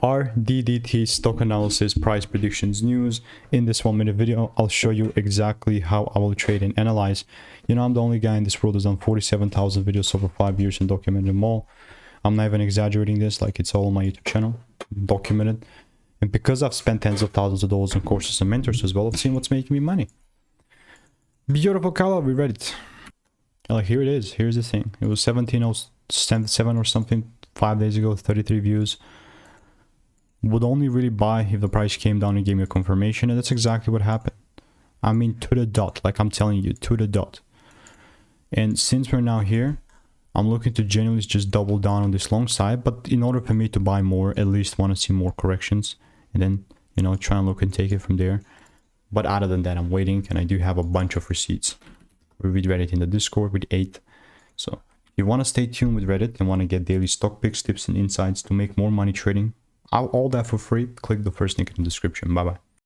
RDDT stock analysis price predictions news. In this 1-minute video, I'll show you exactly how I will trade and analyze. You know, I'm the only guy in this world who's done 47,000 videos over 5 years and documented them all. I'm not even exaggerating this, like it's all on my YouTube channel, documented. And because I've spent tens of thousands of dollars on courses and mentors as well, I've seen what's making me money. Beautiful color, we read it. Like here it is, here's the thing. It was 1707 or something 5 days ago, 33 views. Would only really buy if the price came down and gave me a confirmation, and that's exactly what happened. I mean, to the dot, like I'm telling you, to the dot. And since we're now here, I'm looking to genuinely just double down on this long side, but in order for me to buy more, at least want to see more corrections, and then, you know, try and look and take it from there. But other than that, I'm waiting, and I do have a bunch of receipts. We read Reddit in the Discord with 8. So if you want to stay tuned with Reddit and want to get daily stock picks, tips, and insights to make more money trading, all that for free, click the first link in the description. Bye bye.